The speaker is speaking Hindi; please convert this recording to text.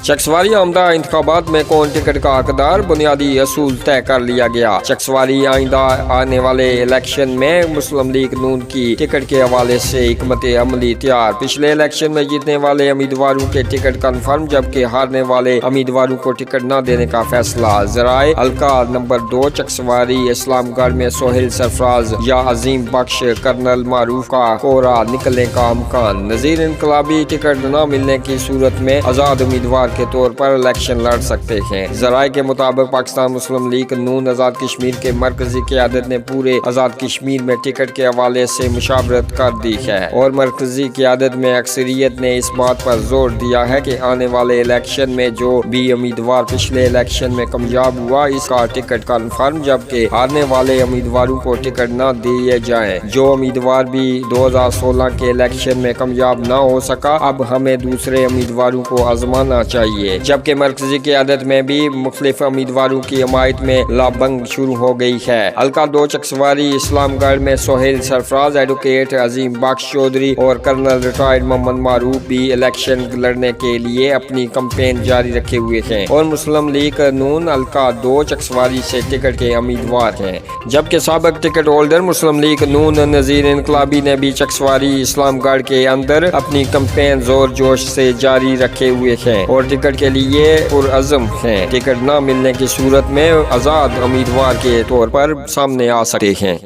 चकसवारी आमदा इंतखाबात में कौन टिकट का हकदार, बुनियादी असूल तय कर लिया गया। चकसवारी आइंदा आने वाले इलेक्शन में मुस्लिम लीग नून की टिकट के हवाले से हिकमत अमली तैयार। पिछले इलेक्शन में जीतने वाले उम्मीदवारों के टिकट कन्फर्म, जबकि हारने वाले उम्मीदवारों को टिकट न देने का फैसला। जराए हल्का नंबर 2 चकसवारी इस्लामगढ़ में सोहेल सरफराज या अजीम बख्श कर्नल मारूफ का कोरा निकलने का अमकान। नजीर इनकलाबी टिकट न मिलने की सूरत में आजाद उम्मीदवार के तौर पर इलेक्शन लड़ सकते हैं। जराए के मुताबिक पाकिस्तान मुस्लिम लीग नून आजाद कश्मीर के मरकजी क़यादत ने पूरे आजाद कश्मीर में टिकट के हवाले से मुशावरत कर दी है और मरकजी क़यादत में अक्सरियत ने इस बात पर जोर दिया है कि आने वाले इलेक्शन में जो भी उम्मीदवार पिछले इलेक्शन में कामयाब हुआ इसका टिकट कन्फर्म, जबकि हारने वाले उम्मीदवारों को टिकट न दिए जाएं। जो उम्मीदवार भी 2016 के इलेक्शन में कामयाब न हो सका, अब हमें दूसरे उम्मीदवारों को आजमाना चाहिए। जबकि मरकजी क़यादत में भी मुख्तलिफ उम्मीदवारों की हमायत में लाभंग शुरू हो गई है। हल्का 2 चकसवारी इस्लामगढ़ में सोहेल सरफराज, एडवोकेट अजीम बख्श चौधरी और कर्नल रिटायर्ड मोहम्मद मारूफ भी इलेक्शन लड़ने के लिए अपनी कैंपेन जारी रखे हुए हैं और मुस्लिम लीग नून हल्का 2 चकसवारी से टिकट के उम्मीदवार हैं। जबकि साबिक टिकट होल्डर मुस्लिम लीग नून नजीर इनकलाबी ने भी चकसवारी इस्लामगढ़ के अंदर अपनी कैंपेन जोर जोश से जारी रखे हुए हैं और टिकट के लिए पुरअज़्म हैं। टिकट न मिलने की सूरत में आजाद उम्मीदवार के तौर पर सामने आ सकते हैं।